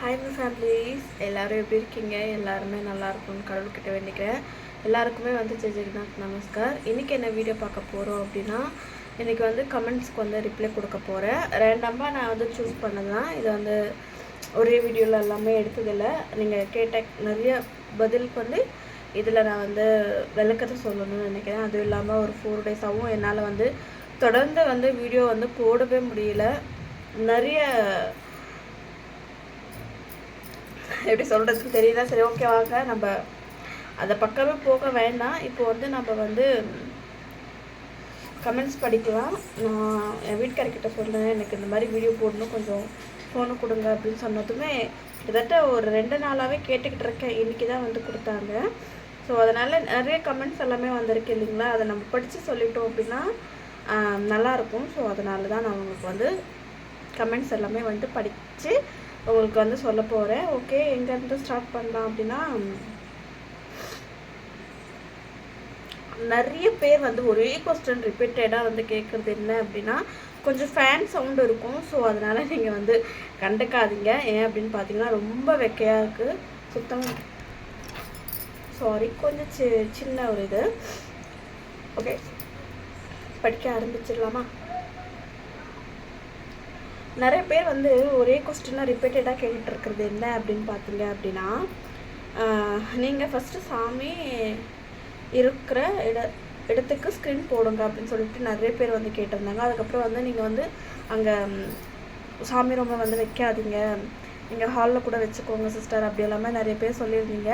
Hi my families, எல்லோரும் எப்படி இருக்கீங்க? எல்லாருமே நல்லா இருக்கும்னு கடவுள்கிட்ட வேண்டிக்கிறேன். எல்லாருக்குமே வந்து ஜெய் ஜெகநாத் நமஸ்கார். இன்றைக்கி என்ன வீடியோ பார்க்க போகிறோம் அப்படின்னா, இன்றைக்கி வந்து கமெண்ட்ஸ்க்கு வந்து ரிப்ளை கொடுக்க போகிறேன். ரேண்டமாக நான் வந்து சூஸ் பண்ணதான். இதை வந்து ஒரே வீடியோவில் எல்லாமே எடுத்ததில்லை. நீங்கள் கேட்ட நிறைய பதிலுக்கு வந்து இதில் நான் வந்து விளக்கத்தை சொல்லணும்னு நினைக்கிறேன். அதுவும் இல்லாமல் ஒரு 4 டேஸாகவும் என்னால் வந்து தொடர்ந்து வந்து வீடியோ வந்து போடவே முடியல. நிறைய எப்படி சொல்கிறதுன்னு தெரியல. சரி, ஓகே, வாங்க நம்ம அதை பக்கமே போக வேண்டாம். இப்போ வந்து நம்ம வந்து கமெண்ட்ஸ் படிக்கலாம். நான் என் வீட்டுக்காரர்கிட்ட சொல்கிறேன், எனக்கு இந்த மாதிரி வீடியோ போடணும், கொஞ்சம் ஃபோனு கொடுங்க அப்படின்னு சொன்னதுமே கிட்டத்தட்ட ஒரு 2 நாளாகவே கேட்டுக்கிட்டு இருக்கேன். இன்றைக்கி தான் வந்து கொடுத்தாங்க. ஸோ அதனால் நிறைய கமெண்ட்ஸ் எல்லாமே வந்திருக்கு இல்லைங்களா, அதை நம்ம படித்து சொல்லிட்டோம் அப்படின்னா நல்லாயிருக்கும். ஸோ அதனால தான் நான் உங்களுக்கு வந்து கமெண்ட்ஸ் எல்லாமே வந்து படித்து உங்களுக்கு வந்து சொல்ல போகிறேன். ஓகே, எங்கேருந்து ஸ்டார்ட் பண்ணலாம் அப்படின்னா, நிறைய பேர் வந்து ஒரே கொஸ்டின் ரிப்பீட்டடாக வந்து கேட்குறது என்ன அப்படின்னா, கொஞ்சம் ஃபேன் சவுண்டு இருக்கும். ஸோ அதனால் நீங்கள் வந்து கண்டுக்காதீங்க. ஏன் அப்படின்னு பார்த்தீங்கன்னா, ரொம்ப வெக்கையாக இருக்குது. சுத்தமாக சாரி, கொஞ்சம் சின்ன ஒரு இது. ஓகே, படிக்க ஆரம்பிச்சிடலாமா? நிறைய பேர் வந்து ஒரே கொஸ்டினாக ரிப்பீட்டடாக கேட்டுட்ருக்கிறது என்ன அப்படின்னு பார்த்தீங்க அப்படின்னா, நீங்கள் ஃபஸ்ட்டு சாமி இருக்கிற இடத்துக்கு ஸ்க்ரீன் போடுங்க அப்படின்னு சொல்லிட்டு நிறைய பேர் வந்து கேட்டிருந்தாங்க. அதுக்கப்புறம் வந்து நீங்கள் வந்து அங்கே சாமி ரூமை வந்து வைக்காதீங்க, நீங்கள் ஹாலில் கூட வச்சுக்கோங்க சிஸ்டர், அப்படி எல்லாமே நிறைய பேர் சொல்லியிருந்தீங்க.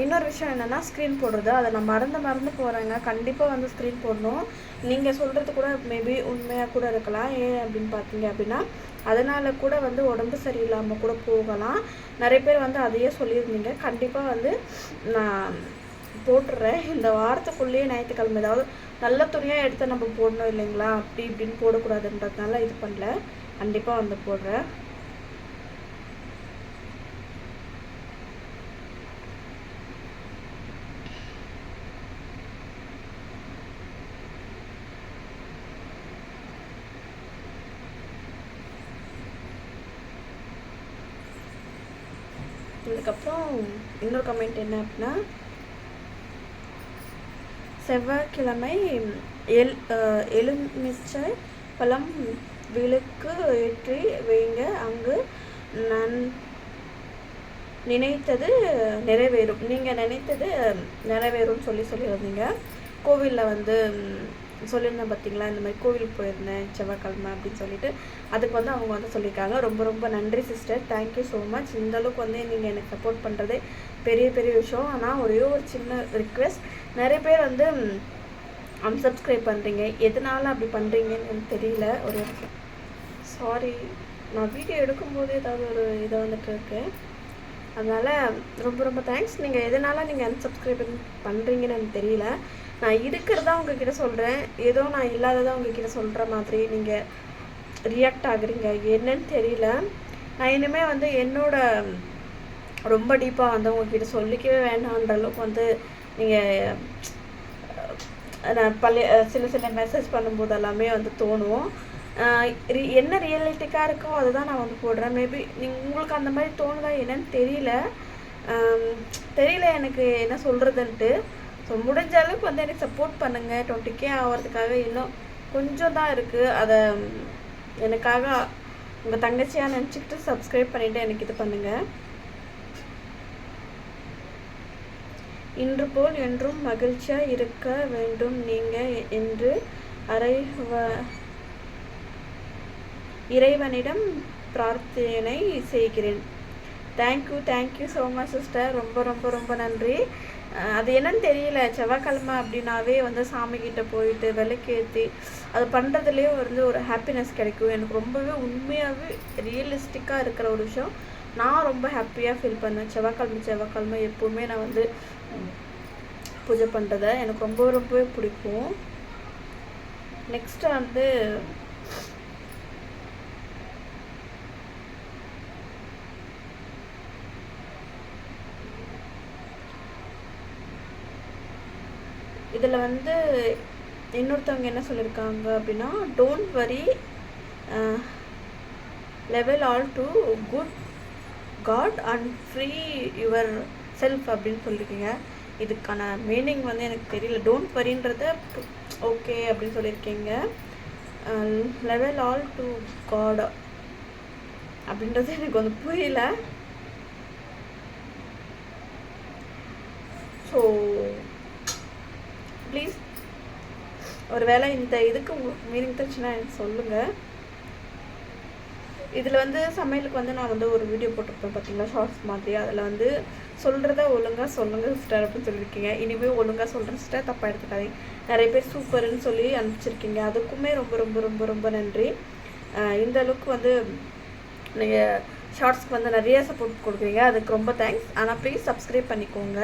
இன்னொரு விஷயம் என்னென்னா, ஸ்க்ரீன் போடுறது அதை நான் மறந்து போகிறேங்க. கண்டிப்பாக வந்து ஸ்க்ரீன் போடணும். நீங்கள் சொல்கிறது கூட மேபி உண்மையாக கூட இருக்கலாம். ஏன் அப்படின்னு பார்த்தீங்க அப்படின்னா, அதனால் கூட வந்து உடம்பு சரியில்லாமல் கூட போகலாம். நிறைய பேர் வந்து அதையே சொல்லியிருந்தீங்க. கண்டிப்பாக வந்து நான் போட்டுடுறேன். இந்த வாரத்துக்குள்ளேயே ஞாயிற்றுக்கிழமை ஏதாவது நல்ல துணியாக எடுத்து நம்ம போடணும் இல்லைங்களா, அப்படி இப்படின்னு போடக்கூடாதுன்றதுனால இது பண்ணல. கண்டிப்பாக வந்து போடுறேன். இதுக்கப்புறம் இன்னொரு கமெண்ட் என்ன அப்படின்னா, செவ்வாய்க்கிழமை எலுமிச்சை பழம் விளக்கு ஏற்றி வைங்க, அங்கு நான் நினைத்தது நிறைவேறும். நீங்கள் நினைத்தது நிறைவேறும்னு சொல்லியிருந்தீங்க. கோவிலில் வந்து சொல்லியிருந்தேன் பார்த்தீங்களா, இந்த மாதிரி கோவிலுக்கு போயிருந்தேன் செவ்வாய்க்கிழமை அப்படின்னு சொல்லிட்டு. அதுக்கு வந்து அவங்க வந்து சொல்லியிருக்காங்க. ரொம்ப ரொம்ப நன்றி சிஸ்டர், தேங்க்யூ ஸோ மச். இந்தளவுக்கு வந்து நீங்கள் எனக்கு சப்போர்ட் பண்ணுறதே பெரிய விஷயம். ஆனால் ஒரே ஒரு சின்ன ரிக்வெஸ்ட், நிறைய பேர் வந்து அன்சப்ஸ்கிரைப் பண்ணுறீங்க. எதனால் அப்படி பண்ணுறீங்கன்னு எனக்கு தெரியல. ஒரு சாரி, நான் வீடியோ எடுக்கும்போது ஏதாவது ஒரு இதை வந்துட்டு இருக்கேன். அதனால் ரொம்ப தேங்க்ஸ். நீங்கள் எதனால் நீங்கள் அன்சப்ஸ்கிரைப் பண்ணுறீங்கன்னு எனக்கு தெரியல. நான் இருக்கிறதா உங்ககிட்ட சொல்கிறேன், ஏதோ நான் இல்லாததான் உங்ககிட்ட சொல்கிற மாதிரி நீங்கள் ரியாக்ட் ஆகுறீங்க. என்னன்னு தெரியல. நான் இனிமேல் வந்து என்னோட ரொம்ப டீப்பாக வந்து உங்ககிட்ட சொல்லிக்கவே வேண்டான்ற அளவுக்கு வந்து நீங்கள் நான் சில மெசேஜ் பண்ணும்போது எல்லாமே வந்து தோணும். என்ன ரியலிட்டிக்காக இருக்கோ அதை தான் நான் வந்து போடுறேன். மேபி உங்களுக்கு அந்த மாதிரி தோணுதா என்னன்னு தெரியல. எனக்கு என்ன சொல்கிறதுன்ட்டு. ஸோ முடிஞ்ச அளவுக்கு வந்து எனக்கு சப்போர்ட் பண்ணுங்கள். 20K ஆகிறதுக்காக இன்னும் கொஞ்சம் தான் இருக்குது. அதை எனக்காக உங்கள் தங்கச்சியாக நினச்சிக்கிட்டு சப்ஸ்கிரைப் பண்ணிவிட்டு எனக்கு இது பண்ணுங்கள். இன்று போல் என்றும் மகிழ்ச்சியாக இருக்க வேண்டும் நீங்கள் என்று இறைவனிடம் பிரார்த்தனை செய்கிறேன். Thank you so much sister. ரொம்ப நன்றி. அது என்னன்னு தெரியல, செவ்வாய்க்கிழமை அப்படின்னாவே வந்து சாமிக்கிட்ட போயிட்டு விளக்கேற்றி அது பண்ணுறதுலேயே வந்து ஒரு ஹாப்பினஸ் கிடைக்கும். எனக்கு ரொம்பவே உண்மையாகவே ரியலிஸ்டிக்காக இருக்கிற ஒரு விஷயம். நான் ரொம்ப ஹாப்பியாக ஃபீல் பண்ணேன். செவ்வாய்க்கிழமை எப்போவுமே நான் வந்து பூஜை பண்ணுறதை எனக்கு ரொம்பவே பிடிக்கும். நெக்ஸ்ட்டு வந்து இதில் வந்து இன்னொருத்தவங்க என்ன சொல்லியிருக்காங்க அப்படின்னா, don't worry level all to good God and free yourself அப்படின்னு சொல்லியிருக்கீங்க. இதுக்கான மீனிங் வந்து எனக்கு தெரியல. டோன்ட் வரின்றத ஓகே அப்படின்னு சொல்லியிருக்கீங்க. லெவல் ஆல் டு காட் அப்படின்றது எனக்கு வந்து புரியல. ஸோ ப்ளீஸ் ஒரு வேளை இந்த இதுக்கு உங்களுக்கு மீனிங் தெரிச்சுன்னா எனக்கு சொல்லுங்கள். இதில் வந்து சமையலுக்கு வந்து நான் வந்து ஒரு வீடியோ போட்டிருப்பேன் பார்த்தீங்களா, ஷார்ட்ஸ் மாதிரி. அதில் வந்து சொல்கிறத ஒழுங்காக சொல்லுங்கள் சிஸ்டர் அப்படின்னு சொல்லியிருக்கீங்க. இனிமேல் ஒழுங்காக சொல்கிறேன் சிஸ்டர், தப்பாக எடுத்துக்காதீங்க. நிறைய பேர் சூப்பர்னு சொல்லி அனுப்பிச்சிருக்கீங்க, அதுக்குமே ரொம்ப ரொம்ப ரொம்ப ரொம்ப நன்றி. இந்த அளவுக்கு வந்து நீங்கள் ஷார்ட்ஸ்க்கு வந்து நிறைய சப்போர்ட் கொடுக்குறீங்க, அதுக்கு ரொம்ப தேங்க்ஸ். ஆனால் ப்ளீஸ் சப்ஸ்கிரைப் பண்ணிக்கோங்க.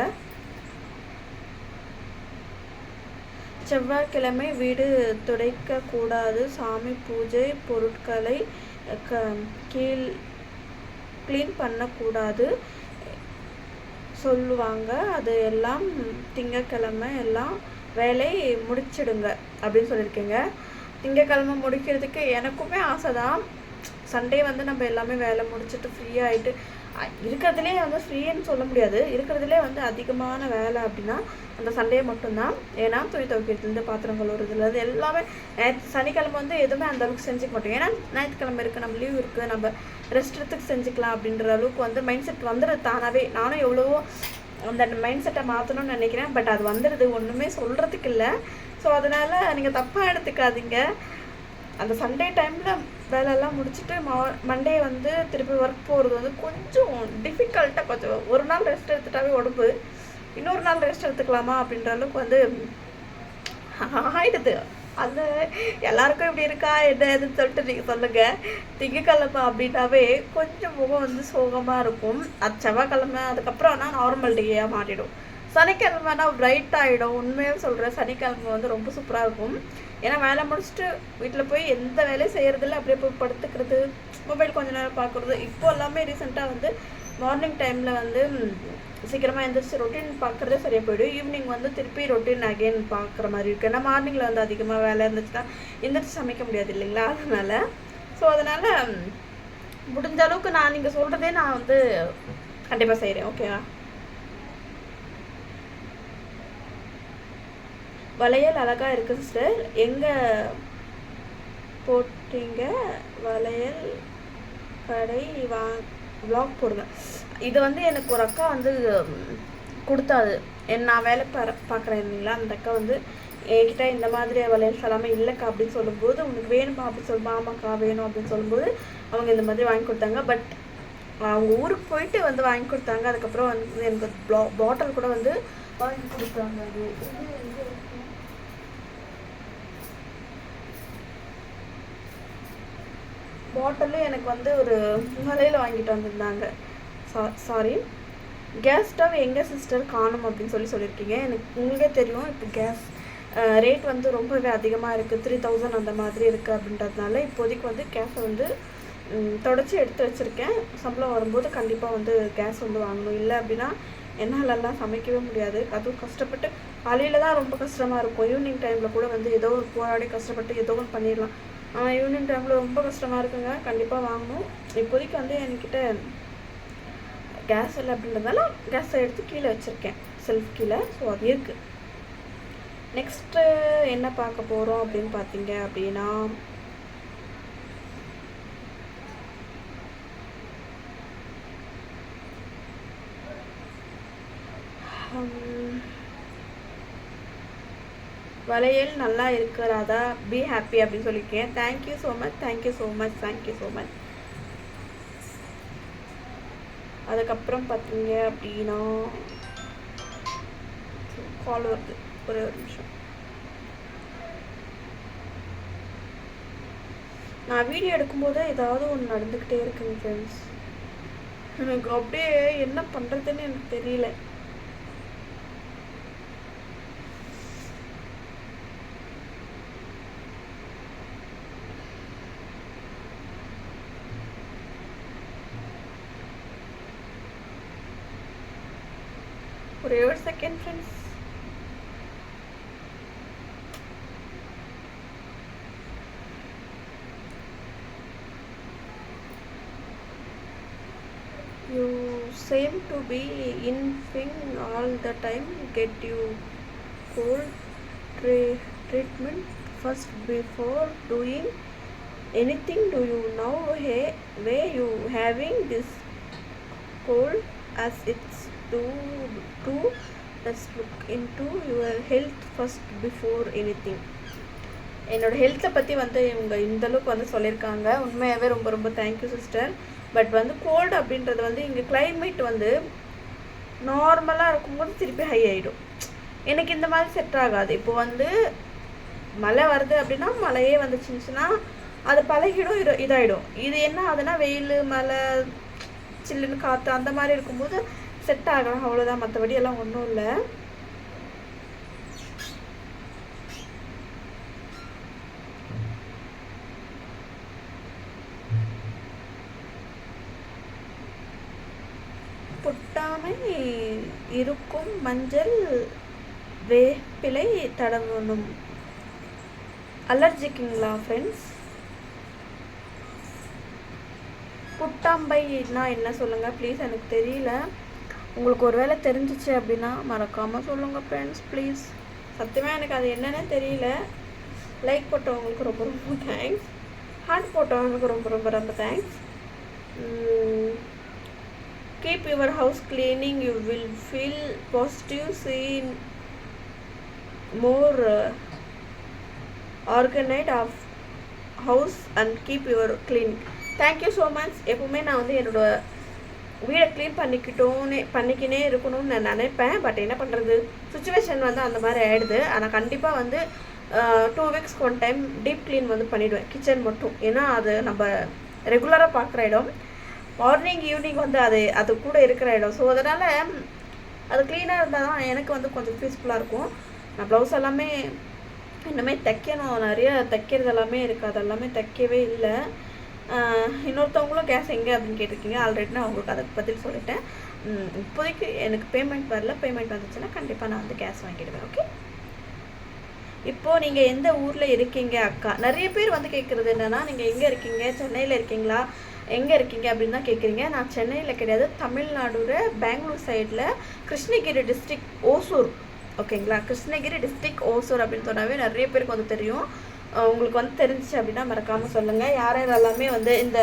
செவ்வாய்க்கிழமை வீடு துடைக்கக்கூடாது, சாமி பூஜை பொருட்களை க்ளீன் பண்ணக்கூடாது சொல்லுவாங்க. அது எல்லாம் திங்கக்கிழமை எல்லாம் வேலை முடிச்சிடுங்க அப்படின்னு சொல்லியிருக்கீங்க. திங்கக்கிழமை முடிக்கிறதுக்கு எனக்குமே ஆசை தான். சண்டே வந்து நம்ம எல்லாமே வேலை முடிச்சுட்டு ஃப்ரீயாகிட்டு இருக்கிறதுலே வந்து ஃப்ரீன்னு சொல்ல முடியாது. இருக்கிறதுலே வந்து அதிகமான வேலை அப்படின்னா அந்த சண்டே மட்டும்தான். ஏன்னா துணி துவைக்கிறதுலேருந்து பாத்திரம் கழுவுறதுலேருந்து எல்லாமே சனிக்கிழமை வந்து எதுவுமே அந்த அளவுக்கு செஞ்சுக்க மாட்டோம். ஏன்னா ஞாயிற்றுக்கிழமை இருக்குது, நம்ம லீவ் இருக்குது, நம்ம ரெஸ்ட் எடுத்துக்கு செஞ்சுக்கலாம் அப்படின்ற அளவுக்கு வந்து மைண்ட் செட் வந்துடுது தானாகவே. நானும் எவ்வளவோ அந்த மைண்ட் செட்டை மாற்றணும்னு நினைக்கிறேன், பட் அது வந்துடுது, ஒன்றுமே சொல்கிறதுக்கு இல்லை. ஸோ அதனால் நீங்கள் தப்பாக எடுத்துக்காதீங்க. அந்த சண்டே டைமில் வேலையெல்லாம் முடிச்சுட்டு மண்டே வந்து திருப்பி ஒர்க் போகிறது வந்து கொஞ்சம் டிஃபிகல்ட்டாக, கொஞ்சம் ஒரு நாள் ரெஸ்ட் எடுத்துட்டாவே உடம்பு இன்னொரு நாள் ரெஸ்ட் எடுத்துக்கலாமா அப்படின்ற அளவுக்கு வந்து ஆயிடுது. அது எல்லாருக்கும் இப்படி இருக்கா என்ன எதுன்னு சொல்லிட்டு நீங்கள் சொல்லுங்கள். திங்கக்கிழமை அப்படின்னாவே கொஞ்சம் முகம் வந்து சோகமாக இருக்கும். அது செவ்வாய்க்கிழமை அதுக்கப்புறம் ஆனால் நார்மல் டேயாக மாறிடும். சனிக்கிழமைனா பிரைட் ஆகிடும். உண்மையாக சொல்கிறேன், சனிக்கிழமை வந்து ரொம்ப சூப்பராக இருக்கும். ஏன்னா வேலை முடிச்சுட்டு வீட்டில் போய் எந்த வேலையும் செய்கிறதில்ல, அப்படியே போய் படுத்துக்கிறது, மொபைல் கொஞ்ச நேரம் பார்க்குறது. இப்போ எல்லாமே ரீசெண்டாக வந்து மார்னிங் டைமில் வந்து சீக்கிரமாக எழுந்திரிச்சு ரொட்டீன் பார்க்குறதே சரியாக போய்டும். ஈவினிங் வந்து திருப்பி ரொட்டீன் அகெயின் பார்க்குற மாதிரி இருக்குது. ஏன்னா மார்னிங்கில் வந்து அதிகமாக வேலை இருந்துச்சுன்னா எந்திரிச்சு சமைக்க முடியாது இல்லைங்களா, அதனால். ஸோ அதனால் முடிஞ்ச அளவுக்கு நான் நீங்கள் சொல்கிறதே நான் வந்து கண்டிப்பாக செய்கிறேன். ஓகேவா? வளையல் அழகாக இருக்குது சிஸ்டர், எங்கே போட்டீங்க? வளையல் கடை வ்ளாக் போடுங்க. இது வந்து எனக்கு ஒரு அக்கா வந்து கொடுத்தாது. நான் வேலை பார்க்குறேன் இல்லைங்களா, அந்த அக்கா வந்து என்கிட்ட இந்த மாதிரி வளையல்ஸ் எல்லாமே இல்லைக்கா அப்படின்னு சொல்லும்போது, உனக்கு வேணுமா அப்படின்னு சொல்லுமா, ஆமாக்கா வேணும் அப்படின்னு சொல்லும்போது அவங்க இந்த மாதிரி வாங்கி கொடுத்தாங்க. பட் அவங்க ஊருக்கு போயிட்டு வந்து வாங்கி கொடுத்தாங்க. அதுக்கப்புறம் வந்து எனக்கு பாட்டில் கூட வந்து வாங்கி கொடுத்தாங்க. அது பாட்டிலும் எனக்கு வந்து ஒரு வலையில் வாங்கிட்டு வந்திருந்தாங்க. சாரி, கேஸ் ஸ்டவ் எங்கே சிஸ்டர் காணும் அப்படின்னு சொல்லியிருக்கீங்க. எனக்கு உங்களுக்கே தெரியும், இப்போ கேஸ் ரேட் வந்து ரொம்பவே அதிகமாக இருக்குது. 3000 அந்த மாதிரி இருக்குது. அப்படின்றதுனால இப்போதைக்கு வந்து கேஸை வந்து தொடச்சி எடுத்து வச்சுருக்கேன். சம்பளம் வரும்போது கண்டிப்பாக வந்து கேஸ் வந்து வாங்கணும். இல்லை அப்படின்னா என்னாலெல்லாம் சமைக்கவே முடியாது. அதுவும் கஷ்டப்பட்டு காலையில் தான் ரொம்ப கஷ்டமாக இருக்கும். ஈவினிங் டைமில் கூட வந்து ஏதோ ஒரு போராடி கஷ்டப்பட்டு ஏதோ ஒன்று பண்ணிடலாம். ஆனால் ஈவினிங் டைமில் ரொம்ப கஷ்டமாக இருக்குங்க. கண்டிப்பாக வாங்கணும். இப்போதைக்கு வந்து என்கிட்ட கேஸ் இல்லை அப்படின்றதுனால கேஸை எடுத்து கீழே வச்சுருக்கேன், செல்ஃப் கீழே. ஸோ அது இருக்குது. நெக்ஸ்ட்டு என்ன பார்க்க போகிறோம் அப்படின்னு பார்த்தீங்க அப்படின்னா, வளையல் நல்லா இருக்கிறாதா, பி ஹாப்பி அப்படின்னு சொல்லியிருக்கேன். Thank you so much, thank you so much, thank you so much. அதுக்கப்புறம் பார்த்தீங்க அப்படின்னா கால் வருது, ஒரு நிமிஷம். நான் வீடியோ எடுக்கும்போது ஏதாவது ஒன்று நடந்துக்கிட்டே இருக்குங்க ஃப்ரெண்ட்ஸ். எனக்கு அப்படியே என்ன பண்ணுறதுன்னு எனக்கு தெரியல. ஒரே ஒரு second friends. You seem to be in thing all the time. Get you cold treatment first before doing anything. Do you know where you having this cold as it's too let's look into your health first before anything. என்னோட ஹெல்த்தை பற்றி வந்து இவங்க இந்தளவுக்கு வந்து சொல்லியிருக்காங்க. உண்மையாகவே ரொம்ப ரொம்ப தேங்க்யூ சிஸ்டர். பட் வந்து கோல்டு அப்படின்றது வந்து இங்கே கிளைமேட் வந்து நார்மலாக இருக்கும்போது திருப்பி ஹை ஆகிடும். எனக்கு இந்த மாதிரி செட் ஆகாது. இப்போ வந்து மழை வருது அப்படின்னா மழையே வந்துச்சுன்னா அது பழகிடும், இதாகிடும். இது என்ன ஆகுதுன்னா வெயில் மழை சில்லுன்னு காற்று அந்த மாதிரி இருக்கும்போது செட் ஆகலாம், அவ்வளோதான். மற்றபடி எல்லாம் ஒன்றும் இல்லை. புட்டாமை இருக்கும் மஞ்சள் வேப்பிலை தடவணும். அலர்ஜிக்குங்களா ஃப்ரெண்ட்ஸ்? புட்டாம்பைனா என்ன சொல்லுங்கள் ப்ளீஸ், எனக்கு தெரியல. உங்களுக்கு ஒரு வேளை தெரிஞ்சிச்சு அப்படின்னா மறக்காமல் சொல்லுங்கள் ஃப்ரெண்ட்ஸ் ப்ளீஸ். சத்தியமாக எனக்கு அது என்னன்னே தெரியல. லைக் போட்டவங்களுக்கு ரொம்ப ரொம்ப தேங்க்ஸ். ஹார்ட் போட்டவங்களுக்கு ரொம்ப ரொம்ப ரொம்ப thanks. Keep your house cleaning. You will feel positive, see more organized of house and keep your clean. Thank you so much. எப்பவுமே நான் வந்து என்னோட வீடை க்ளீன் பண்ணிக்கினே இருக்கணும்னு நான் நினைப்பேன். பட் என்ன பண்ணுறது, சுச்சுவேஷன் வந்து அந்த மாதிரி ஆகிடுது. ஆனால் கண்டிப்பாக வந்து 2 வீக்ஸ்க்கு ஒன் டைம் டீப் க்ளீன் வந்து பண்ணிவிடுவேன் கிச்சன் மட்டும். ஏன்னா அது நம்ம ரெகுலராக பார்க்குற இடம். மார்னிங் ஈவினிங் வந்து அது கூட இருக்கிற இடம். ஸோ அதனால் அது க்ளீனாக இருந்தால் தான் எனக்கு வந்து கொஞ்சம் பீஸ்ஃபுல்லாக இருக்கும். நான் ப்ளவுஸ் எல்லாமே இன்னுமே தைக்கணும், நிறைய தைக்கிறது எல்லாமே இருக்குது. அது எல்லாமே தைக்கவே இல்லை. இன்னொருத்தவங்களும் கேஸ் எங்கே அப்படின்னு கேட்டிருக்கீங்க. ஆல்ரெடி நான் உங்களுக்கு அதுக்கு பதில் சொல்லிட்டேன். இப்போதைக்கு எனக்கு பேமெண்ட் வரல. பேமெண்ட் வந்துச்சுன்னா கண்டிப்பாக நான் வந்து கேஸ் வாங்கிடுவேன். ஓகே, இப்போது நீங்கள் எந்த ஊரில் இருக்கீங்க அக்கா? நிறைய பேர் வந்து கேட்குறது என்னென்னா, நீங்கள் எங்கே இருக்கீங்க, சென்னையில் இருக்கீங்களா, எங்கே இருக்கீங்க அப்படின்னு தான் கேட்குறீங்க. நான் சென்னையில் கிடையாது, தமிழ்நாடுல பெங்களூர் சைடில் கிருஷ்ணகிரி டிஸ்ட்ரிக் ஓசூர். ஓகேங்களா, கிருஷ்ணகிரி டிஸ்ட்ரிக் ஓசூர் அப்படின்னு சொன்னாவே நிறைய பேருக்கு வந்து தெரியும். உங்களுக்கு வந்து தெரிஞ்சிச்சு அப்படின்னா மறக்காமல் சொல்லுங்கள். யார் எல்லாமே வந்து இந்த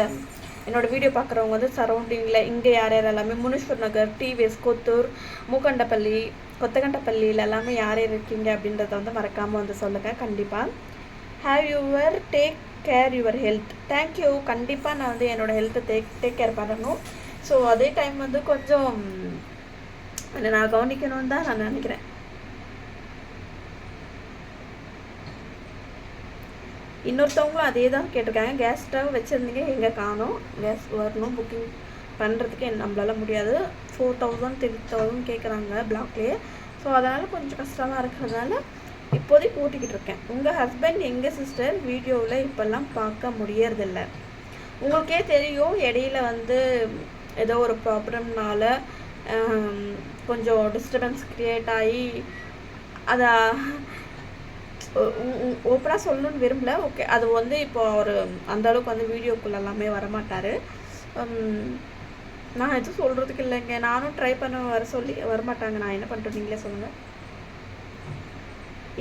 என்னோடய வீடியோ பார்க்குறவங்க வந்து சரௌண்டிங்கில் இங்கே யார் எல்லாமே முனீஸ்வர் நகர், டிவிஎஸ், கொத்தூர், மூக்கண்டப்பள்ளி, கொத்தகண்டப்பள்ளியில் எல்லாமே யார் இருக்கீங்க அப்படின்றத வந்து மறக்காமல் வந்து சொல்லுங்கள். கண்டிப்பாக have your take care your health. Thank you. கண்டிப்பாக நான் வந்து என்னோடய ஹெல்த்தை டேக் கேர் பண்ணணும். ஸோ அதே டைம் வந்து கொஞ்சம் நான் கவனிக்கணும்னு தான் நான் நினைக்கிறேன். இன்னொருத்தவங்களும் அதே தான் கேட்டிருக்காங்க. கேஸ் ஸ்டவ் வச்சுருந்தீங்க, எங்கே காணோம், கேஸ் வரணும், புக்கிங் பண்ணுறதுக்கு நம்மளால முடியாது. 4000 3000 கேட்குறாங்க பிளாக்லேயே. ஸோ அதனால் கொஞ்சம் கஷ்டமாக இருக்கிறதுனால இப்போதைக்கு ஊட்டிக்கிட்டு இருக்கேன். உங்கள் ஹஸ்பண்ட் எங்கே சிஸ்டர்? வீடியோவில் இப்போல்லாம் பார்க்க முடியறதில்ல. உங்களுக்கே தெரியும், இடையில வந்து ஏதோ ஒரு ப்ராப்ளம்னால கொஞ்சம் டிஸ்டர்பன்ஸ் க்ரியேட் ஆகி அதை ஓப்பனாக சொல்லணும்னு விரும்பல. ஓகே, அது வந்து இப்போ அவர் அந்தளவுக்கு வந்து வீடியோக்குள்ள எல்லாமே வரமாட்டார். நான் எதுவும் சொல்கிறதுக்கு இல்லைங்க. நானும் ட்ரை பண்ண வரமாட்டாங்க. நான் என்ன பண்ணுறேன் நீங்களே சொல்லுங்கள்.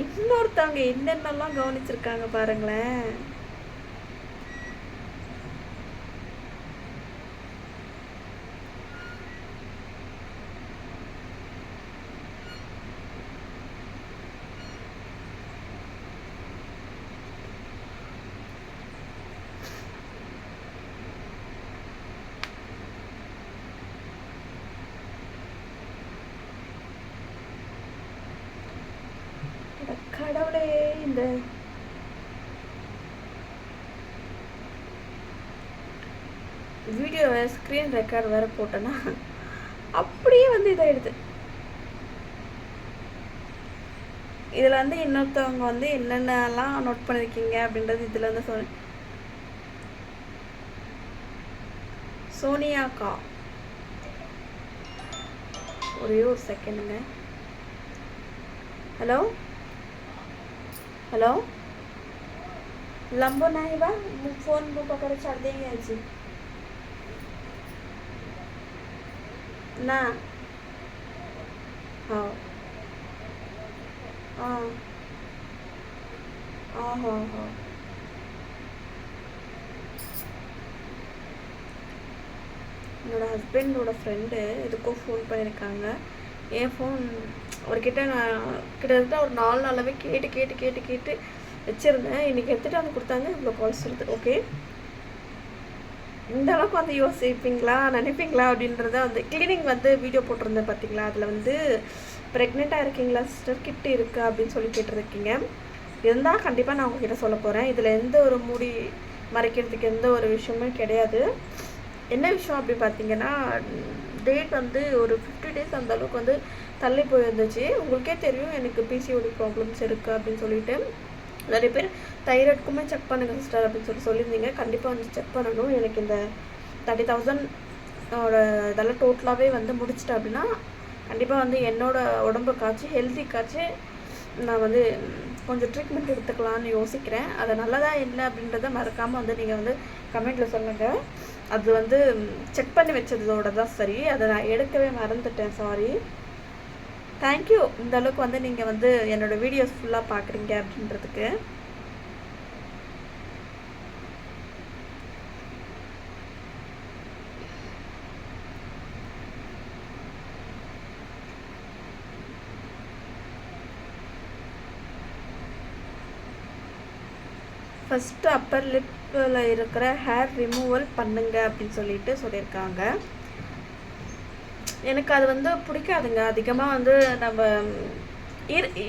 இன்னொருத்தவங்க என்னென்னலாம் கவனிச்சிருக்காங்க பாருங்களேன். கடவுளே, இந்த வீடியோவை ஸ்க்ரீன் ரெக்கார்ட் வேறு போட்டேன்னா அப்படியே வந்து இதாகிடுது. இதில் வந்து இன்னொருத்தவங்க வந்து என்னென்னலாம் நோட் பண்ணியிருக்கீங்க அப்படின்றது இதில் வந்து சோனியாக்கா, ஒரே ஒரு செகண்டுங்க. हेलो हेलो लंबो नहीं बा फोन बुक कर छाड़ देंगे जी। என்ன? ஆ ஆ ஆஹா ஆஹா. என்னோடய ஹஸ்பண்டோட ஃப்ரெண்டு எதுக்கோ ஃபோன் பண்ணியிருக்காங்க. என் ஃபோன் அவர்கிட்ட நான் கிட்டத்தட்ட ஒரு 4 நாளாகவே கேட்டு கேட்டு கேட்டு கேட்டு வச்சுருந்தேன். இன்றைக்கி எடுத்துகிட்டு வந்து கொடுத்தாங்க. இவ்வளோ கால்ஸ் வருது. ஓகே, இந்த அளவுக்கு வந்து யோசிப்பீங்களா, நினைப்பீங்களா அப்படின்றத வந்து கிளீனிங் வந்து வீடியோ போட்டிருந்தேன் பார்த்தீங்களா, அதில் வந்து ப்ரெக்னெண்ட்டாக இருக்கீங்களா சிஸ்டர், கிட்டு இருக்கா அப்படின்னு சொல்லி கேட்டிருக்கீங்க. இருந்தால் கண்டிப்பாக நான் உங்ககிட்ட சொல்ல போகிறேன். இதில் எந்த ஒரு மூடி மறைக்கிறதுக்கு எந்த ஒரு விஷயமும் கிடையாது. என்ன விஷயம் அப்படி பார்த்தீங்கன்னா, டேட் வந்து ஒரு 50 டேஸ் அந்த அளவுக்கு வந்து தள்ளி போயிருந்துச்சு. உங்களுக்கே தெரியும் எனக்கு பிசிஓடி ப்ராப்ளம்ஸ் இருக்குது அப்படின்னு சொல்லிட்டு. நிறைய பேர் தைராய்டுக்குமே செக் பண்ணுங்கள் சிஸ்டர் அப்படின்னு சொல்லியிருந்தீங்க. கண்டிப்பாக வந்து செக் பண்ணணும். எனக்கு இந்த 30,000 இதெல்லாம் டோட்டலாகவே வந்து முடிச்சிட்டேன் அப்படின்னா கண்டிப்பாக வந்து என்னோடய உடம்புக்காச்சு ஹெல்த்திக்காச்சு நான் வந்து கொஞ்சம் ட்ரீட்மெண்ட் எடுத்துக்கலான்னு யோசிக்கிறேன். அது நல்லதா இல்லை அப்படின்றத மறக்காமல் வந்து நீங்கள் வந்து கமெண்ட்டில் சொல்லுங்கள். அது வந்து செக் பண்ணி வச்சதோட தான் சரி, அதை நான் எடுக்கவே மறந்துட்டேன், சாரி. தேங்க்யூ இந்த அளவுக்கு வந்து நீங்கள் வந்து என்னோடய வீடியோஸ் ஃபுல்லாக பார்க்குறீங்க அப்படின்றதுக்கு. ஃபஸ்ட்டு அப்பர் லிப்பில் இருக்கிற ஹேர் ரிமூவல் பண்ணுங்க அப்படின்னு சொல்லியிருக்காங்க. எனக்கு அது வந்து பிடிக்காதுங்க. அதிகமாக வந்து நம்ம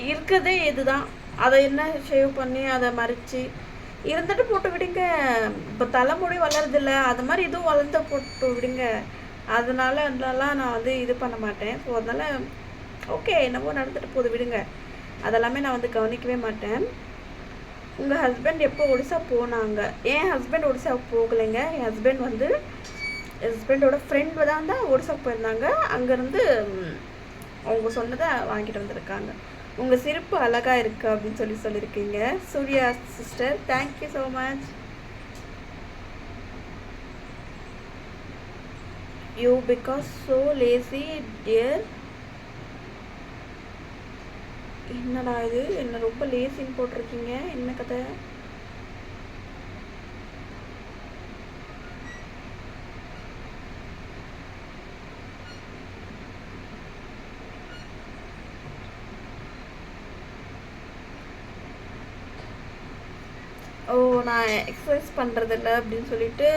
இருக்கிறதே இதுதான், அதை என்ன ஷேவ் பண்ணி அதை மறைச்சி இருந்துட்டு போட்டு விடுங்க. இப்போ தலைமுடி வளருதில்ல, அது மாதிரி இதுவும் வளர்ந்து போட்டு விடுங்க. அதனால அதெல்லாம் நான் வந்து இது பண்ண மாட்டேன். ஸோ அதனால் ஓகே, என்னவோ நடந்துட்டு போது விடுங்க. அதெல்லாமே நான் வந்து கவனிக்கவே மாட்டேன். உங்கள் ஹஸ்பண்ட் எப்போ ஒடிசா போனாங்க? என் ஹஸ்பண்ட் ஒடிசா போகலைங்க. என் ஹஸ்பண்டோட ஃப்ரெண்டு தான் ஒடிசா போயிருந்தாங்க. அங்கேருந்து அவங்க சொன்னதை வாங்கிட்டு வந்திருக்காங்க. உங்கள் சிரிப்பு அழகாக இருக்குது அப்படின்னு சொல்லியிருக்கீங்க Surya sister. Thank you so much. You because so lazy dear. என்னடா இது, என்ன ரொம்ப லேசின்னு போட்டிருக்கீங்க, என்ன கதை? ஓ, நான் எக்ஸசைஸ் பண்ணுறதில்ல அப்படின்னு சொல்லிட்டு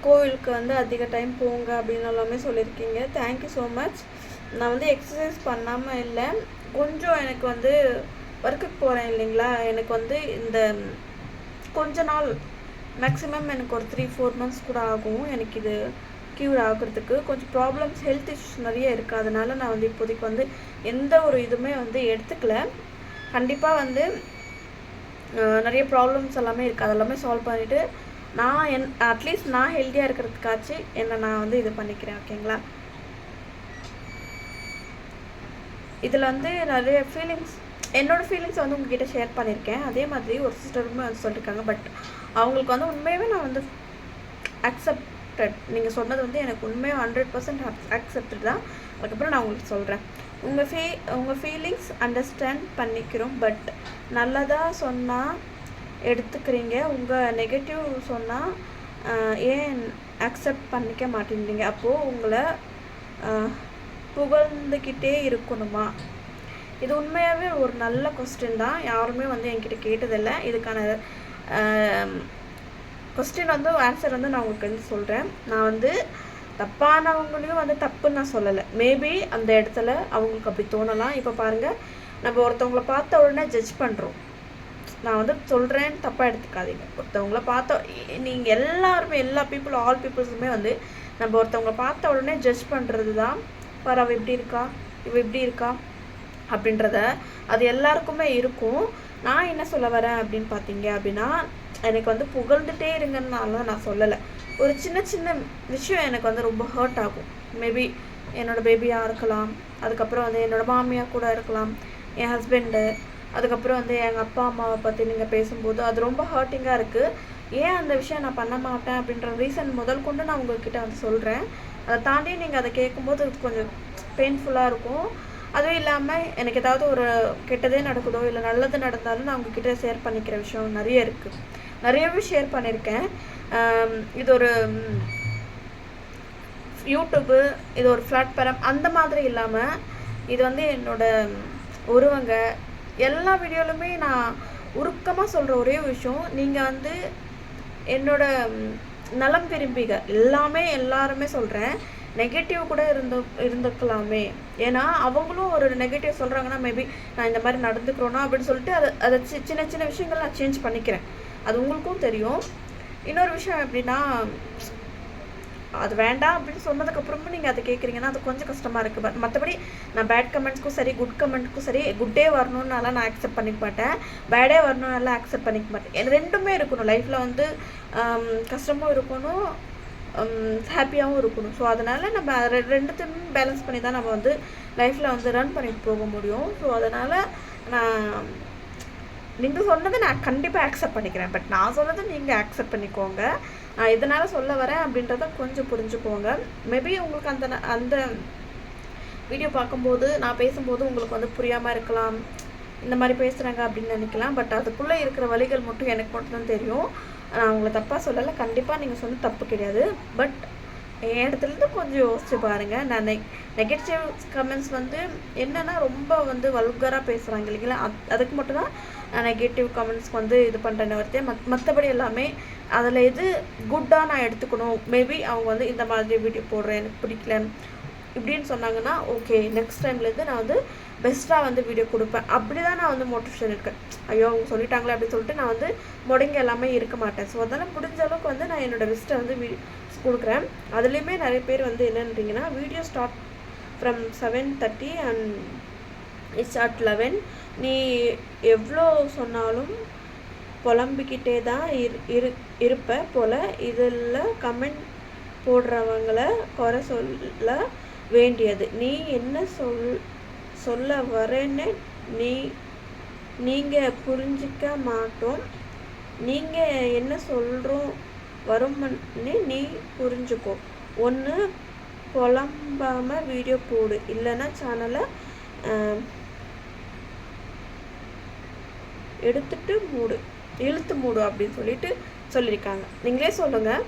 கோவிலுக்கு வந்து அதிக டைம் போங்க அப்படின்னு எல்லாமே சொல்லியிருக்கீங்க. Thank you so much. நான் வந்து எக்ஸசைஸ் பண்ணாமல் இல்லை, கொஞ்சம் எனக்கு வந்து ஒர்க்குக்கு போகிறேன் இல்லைங்களா, எனக்கு வந்து இந்த கொஞ்ச நாள் மேக்ஸிமம் எனக்கு ஒரு 3-4 மந்த்ஸ் கூட ஆகும் எனக்கு இது க்யூர் ஆகிறதுக்கு. கொஞ்சம் ப்ராப்ளம்ஸ், ஹெல்த் இஷ்யூஸ் நிறைய இருக்குது. அதனால் நான் வந்து இப்போதைக்கு வந்து எந்த ஒரு இதுவுமே வந்து எடுத்துக்கல. கண்டிப்பாக வந்து நிறைய ப்ராப்ளம்ஸ் எல்லாமே இருக்குது, அதெல்லாமே சால்வ் பண்ணிவிட்டு நான் அட்லீஸ்ட் நான் ஹெல்த்தியாக இருக்கிறதுக்காச்சு என்னை நான் வந்து இது பண்ணிக்கிறேன். ஓகேங்களா? இதில் வந்து நிறைய என்னோடய ஃபீலிங்ஸ் வந்து உங்ககிட்ட ஷேர் பண்ணியிருக்கேன். அதே மாதிரி ஒரு சிஸ்டருமே வந்து சொல்லியிருக்காங்க. பட் அவங்களுக்கு வந்து உண்மையாகவே நான் வந்து அக்செப்டட். நீங்கள் சொன்னது வந்து எனக்கு உண்மையாக 100% அக்செப்டட் தான். அதுக்கப்புறம் நான் உங்களுக்கு சொல்கிறேன். உங்கள் ஃபீலிங்ஸ் அண்டர்ஸ்டாண்ட் பண்ணிக்கிறோம். பட் நல்லதாக சொன்னால் எடுத்துக்கிறீங்க, உங்கள் நெகட்டிவ் சொன்னால் ஏன் அக்செப்ட் பண்ணிக்க மாட்டேங்கிறீங்க? அப்போது உங்களை புகழ்ந்துக்கிட்டே இருக்கணுமா? இது உண்மையாகவே ஒரு நல்ல கொஸ்டின் தான். யாருமே வந்து என்கிட்ட கேட்டதில்லை. இதுக்கான கொஸ்டின் வந்து ஆன்சர் வந்து நான் உங்களுக்கு வந்து சொல்கிறேன். நான் வந்து தப்பானவங்களையும் வந்து தப்புன்னு நான் சொல்லலை. மேபி அந்த இடத்துல அவங்களுக்கு அப்படி தோணலாம். இப்போ பாருங்கள், நம்ம ஒருத்தவங்கள பார்த்த உடனே ஜட்ஜ் பண்ணுறோம். நான் வந்து சொல்கிறேன்னு தப்பாக எடுத்துக்காதீங்க. ஒருத்தவங்கள பார்த்த நீங்கள் எல்லாருமே ஆல் பீப்புள்ஸுமே வந்து நம்ம ஒருத்தவங்கள பார்த்த உடனே ஜட்ஜ் பண்ணுறது தான். பாரு, அவள் இப்படி இருக்கா, இவள் இப்படி இருக்கா அப்படின்றத அது எல்லாருக்குமே இருக்கும். நான் என்ன சொல்ல வரேன் அப்படின்னு பார்த்தீங்க அப்படின்னா, எனக்கு வந்து புகழ்ந்துட்டே இருங்கன்னால நான் சொல்லலை. ஒரு சின்ன சின்ன விஷயம் எனக்கு வந்து ரொம்ப ஹர்ட் ஆகும். மேபி என்னோடய பேபியாக இருக்கலாம், அதுக்கப்புறம் வந்து என்னோடய மாமியாக கூட இருக்கலாம், என் ஹஸ்பண்டு, அதுக்கப்புறம் வந்து எங்கள் அப்பா அம்மாவை பற்றி நீங்கள் பேசும்போது அது ரொம்ப ஹர்ட்டிங்காக இருக்குது. ஏன் அந்த விஷயம் நான் பண்ண மாட்டேன் அப்படின்ற ரீசன் முதல் கொண்டு நான் உங்கள்கிட்ட வந்து சொல்கிறேன். அதை தாண்டி நீங்கள் அதை கேட்கும்போது கொஞ்சம் பெயின்ஃபுல்லாக இருக்கும். அதுவும் இல்லாமல் எனக்கு ஏதாவது ஒரு கெட்டதே நடக்குதோ இல்லை நல்லது நடந்தாலும் நான் உங்ககிட்ட ஷேர் பண்ணிக்கிற விஷயம் நிறைய இருக்குது. நிறையவே ஷேர் பண்ணியிருக்கேன். இது ஒரு யூடியூப்பு, இது ஒரு பிளாட்ஃபார்ம் அந்த மாதிரி இல்லாமல் இது வந்து என்னோடய உருவங்க. எல்லா வீடியோலுமே நான் உருக்கமாக சொல்கிற ஒரே விஷயம், நீங்கள் வந்து என்னோட நலம் விரும்பிக எல்லாருமே சொல்கிறேன். நெகட்டிவ் கூட இருந்துக்கலாமே, ஏன்னா அவங்களும் ஒரு நெகட்டிவ் சொல்கிறாங்கன்னா மேபி நான் இந்த மாதிரி நடந்துக்கிறோன்னா அப்படின்னு சொல்லிட்டு அதை சின்ன சின்ன விஷயங்கள் நான் சேஞ்ச் பண்ணிக்கிறேன். அது உங்களுக்கும் தெரியும். இன்னொரு விஷயம் எப்படின்னா, அது வேண்டாம் அப்படின்னு சொன்னதுக்கப்புறமும் நீங்கள் அதை கேட்குறீங்கன்னா அது கொஞ்சம் கஷ்டமாக இருக்குது. பட் மற்றபடி நான் பேட் கமெண்ட்ஸ்க்கும் சரி குட் கமெண்ட்ஸ்க்கும் சரி குட்டே வரணுன்னாலாம் நான் அக்செப்ட் பண்ணிக்க மாட்டேன், பேடே வரணுன்னாலாம் அக்செப்ட் பண்ணிக்க மாட்டேன். ரெண்டுமே இருக்கணும் லைஃப்பில் வந்து. கஷ்டமும் இருக்கணும், ஹாப்பியாகவும் இருக்கணும். ஸோ அதனால் நம்ம ரெண்டுத்தையுமே பேலன்ஸ் பண்ணி தான் நம்ம வந்து லைஃப்பில் வந்து ரன் பண்ணிட்டு போக முடியும். ஸோ அதனால் நீங்கள் சொன்னதை நான் கண்டிப்பாக அக்செப்ட் பண்ணிக்கிறேன். பட் நான் சொன்னதை நீங்கள் அக்செப்ட் பண்ணிக்கோங்க. நான் இதனால் சொல்ல வரேன் அப்படின்றத கொஞ்சம் புரிஞ்சுக்கோங்க. மேபி உங்களுக்கு அந்த வீடியோ பார்க்கும்போது நான் பேசும்போது உங்களுக்கு வந்து புரியாமல் இருக்கலாம், இந்த மாதிரி பேசுகிறாங்க அப்படின்னு நினைக்கலாம். பட் அதுக்குள்ளே இருக்கிற வழிகள் மட்டும் எனக்கு மட்டும்தான் தெரியும். நான் உங்களை தப்பாக சொல்லலை, கண்டிப்பாக நீங்கள் சொன்ன தப்பு கிடையாது. பட் என் இடத்துலேருந்து கொஞ்சம் யோசிச்சு பாருங்கள். நான் நெகட்டிவ் கமெண்ட்ஸ் வந்து என்னென்னா ரொம்ப வந்து வல்கராக பேசுகிறாங்க இல்லைங்களா, அதுக்கு மட்டும்தான் நான் நெகட்டிவ் கமெண்ட்ஸ்க்கு வந்து இது பண்ணுறேன்னு வருத்தேன். மற்றபடி எல்லாமே அதில் எது குட்டாக நான் எடுத்துக்கணும். மேபி அவங்க வந்து இந்த மாதிரி வீடியோ போடுறேன் எனக்கு பிடிக்கல இப்படின்னு சொன்னாங்கன்னா ஓகே, நெக்ஸ்ட் டைம்லேருந்து நான் வந்து பெஸ்ட்டாக வந்து வீடியோ கொடுப்பேன். அப்படி தான் நான் வந்து மோட்டிவேஷன் இருக்கேன். ஐயோ அவங்க சொல்லிட்டாங்களே அப்படின்னு சொல்லிட்டு நான் வந்து முடங்கி எல்லாமே இருக்க மாட்டேன். ஸோ அதனால் முடிஞ்ச அளவுக்கு வந்து நான் என்னோடய பெஸ்ட்டை வந்து கொடுக்குறேன். அதுலேயுமே நிறைய பேர் வந்து என்னன்றீங்கன்னா, video start from 7:30 and it's at 11. நீ எவ்வளோ சொன்னாலும் புலம்பிக்கிட்டே தான் இருப்ப போல், இதில் கமெண்ட் போடுறவங்கள குறை சொல்ல வேண்டியது நீ என்ன சொல்ல வரேன்னு நீங்கள் புரிஞ்சிக்க மாட்டோம். நீங்கள் என்ன சொல்கிறோம் வரும்னு நீ புரிஞ்சுக்கோ. ஒன்று புலம்பாமல் வீடியோ போடு, இல்லைன்னா சேனலை இழுத்து மூடு அப்படின்னு சொல்லியிருக்காங்க. நீங்களே சொல்லுங்கள்.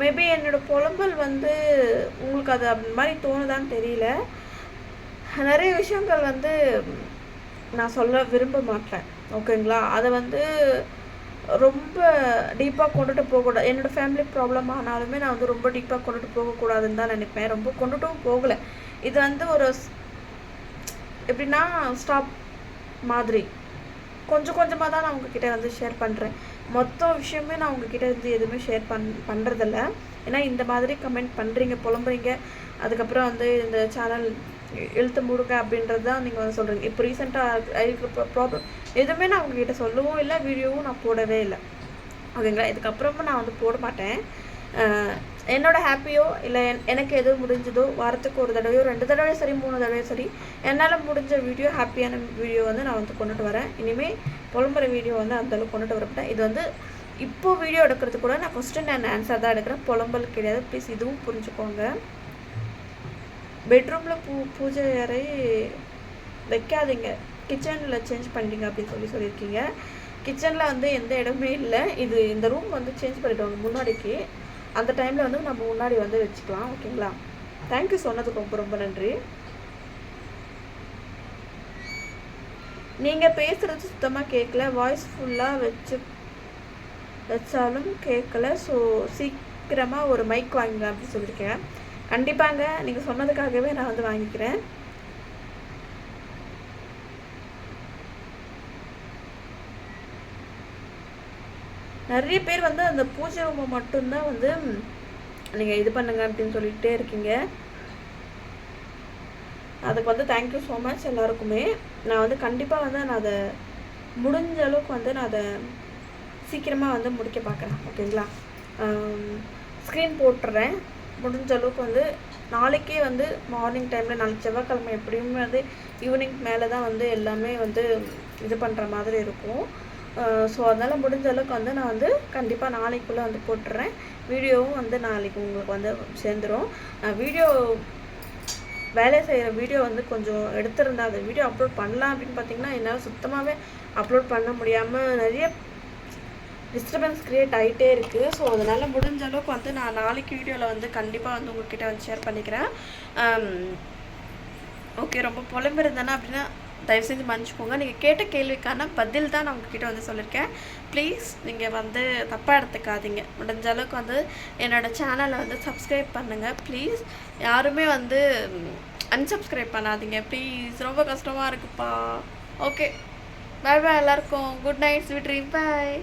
மேபி என்னோடய புலம்பல் வந்து உங்களுக்கு அது அப்படி மாதிரி தோணுதான்னு தெரியல. நிறைய விஷயங்கள் வந்து நான் சொல்ல விரும்ப மாட்டேன், ஓகேங்களா. அதை வந்து ரொம்ப டீப்பாக கொண்டுட்டு போகக்கூடாது. என்னோடய ஃபேமிலி ப்ராப்ளம் ஆனாலுமே நான் வந்து ரொம்ப டீப்பாக கொண்டுட்டு போகக்கூடாதுன்னு தான் நினைப்பேன். ரொம்ப கொண்டுட்டும் போகலை. இது வந்து ஒரு எப்படின்னா ஸ்டாப் மாதிரி கொஞ்சம் கொஞ்சமாக தான் நான் உங்ககிட்ட வந்து ஷேர் பண்ணுறேன். மொத்த விஷயமே நான் உங்ககிட்ட வந்து எதுவுமே ஷேர் பண்ணுறதில்ல. ஏன்னா இந்த மாதிரி கமெண்ட் பண்ணுறீங்க, புலம்புறீங்க, அதுக்கப்புறம் வந்து இந்த சேனல் இழுத்து மூடுங்க அப்படின்றது தான் நீங்கள் வந்து சொல்கிறீங்க. இப்போ ரீசெண்டாக இருக்கிற ப்ராப்ளம் எதுவுமே நான் உங்ககிட்ட சொல்லவும் இல்லை, வீடியோவும் நான் போடவே இல்லை, ஓகேங்களா. இதுக்கப்புறமும் நான் வந்து போட மாட்டேன். என்னோடய ஹாப்பியோ இல்லை எனக்கு எது முடிஞ்சதோ வாரத்துக்கு ஒரு தடவையோ 2 தடவையோ சரி 3 தடவையோ சரி என்னால் முடிஞ்ச வீடியோ, ஹாப்பியான வீடியோ வந்து நான் வந்து கொண்டுட்டு வரேன். இனிமேல் புலம்புற வீடியோ வந்து அந்தளவுக்கு கொண்டுட்டு வரப்பட்டேன். இது வந்து இப்போது வீடியோ எடுக்கிறது கூட நான் கொஸ்டின் அண்ட் ஆன்சர் தான் எடுக்கிறேன், புலம்பல் கிடையாது. ப்ளீஸ் இதுவும் புரிஞ்சுக்கோங்க. பெட்ரூமில் பூஜை அறை வைக்காதீங்க, கிச்சனில் சேஞ்ச் பண்ணிட்டீங்க அப்படின்னு சொல்லியிருக்கீங்க. கிச்சனில் வந்து எந்த இடமே இல்லை. இந்த ரூம் வந்து சேஞ்ச் பண்ணிவிடுவாங்க முன்னாடிக்கு. அந்த டைமில் வந்து நம்ம முன்னாடி வந்து வச்சுக்கலாம், ஓகேங்களா. தேங்க்யூ, சொன்னதுக்கு ரொம்ப ரொம்ப நன்றி. நீங்கள் பேசுகிறது சுத்தமாக கேட்கல, வாய்ஸ் ஃபுல்லாக வச்சாலும் கேட்கல. ஸோ சீக்கிரமாக ஒரு மைக் வாங்குங்க அப்படின்னு சொல்லியிருக்கேன். கண்டிப்பாங்க, நீங்கள் சொன்னதுக்காகவே நான் வந்து வாங்கிக்கிறேன். நிறைய பேர் வந்து அந்த பூஜை ரூமை மட்டும்தான் வந்து நீங்கள் இது பண்ணுங்க அப்படின்னு சொல்லிகிட்டே இருக்கீங்க. அதுக்கு வந்து தேங்க்யூ ஸோ மச் எல்லாருக்குமே. நான் வந்து கண்டிப்பாக வந்து நான் அதை முடிஞ்ச அளவுக்கு வந்து நான் அதை சீக்கிரமாக வந்து முடிக்க பார்க்குறேன், ஓகேங்களா. ஸ்க்ரீன் போட்டுறேன் முடிஞ்ச அளவுக்கு வந்து. நாளைக்கே வந்து மார்னிங் டைமில், நாளைக்கு செவ்வாய்க்கிழமை எப்படியுமே வந்து ஈவினிங் மேலே தான் வந்து எல்லாமே வந்து இது பண்ணுற மாதிரி இருக்கும். ஸோ அதனால் முடிஞ்ச அளவுக்கு வந்து நான் வந்து கண்டிப்பாக நாளைக்குள்ளே வந்து போட்டுடுறேன். வீடியோவும் வந்து நாளைக்கு உங்களுக்கு வந்து சேர்ந்துடும். வீடியோ வேலை செய்கிற வீடியோ வந்து கொஞ்சம் எடுத்திருந்தேன். அந்த வீடியோ அப்லோட் பண்ணலாம் அப்படின்னு பார்த்தீங்கன்னா என்னால் சுத்தமாகவே அப்லோட் பண்ண முடியாமல் நிறைய டிஸ்டர்பன்ஸ் க்ரியேட் ஆகிட்டே இருக்குது. ஸோ அதனால் முடிஞ்ச அளவுக்கு வந்து நான் நாளைக்கு வீடியோவில் வந்து கண்டிப்பாக வந்து உங்கள்கிட்ட வந்து ஷேர் பண்ணிக்கிறேன். ஓகே, ரொம்ப புலம்பிருந்தேன்னா அப்படின்னா தயவு செஞ்சு மன்னிச்சுக்கோங்க. நீங்கள் கேட்ட கேள்விக்கான பதில் தான் நான் உங்ககிட்ட வந்து சொல்லியிருக்கேன். ப்ளீஸ் நீங்கள் வந்து தப்பாக எடுத்துக்காதீங்க. முடிஞ்ச அளவுக்கு வந்து என்னோடய சேனலை வந்து சப்ஸ்கிரைப் பண்ணுங்கள் ப்ளீஸ். யாருமே வந்து அன்சப்ஸ்கிரைப் பண்ணாதீங்க ப்ளீஸ். ரொம்ப கஷ்டமாக இருக்குப்பா. ஓகே, பாய் பாய் எல்லாருக்கும். குட் நைட், ஸ்வீட் ட்ரீம், பாய்.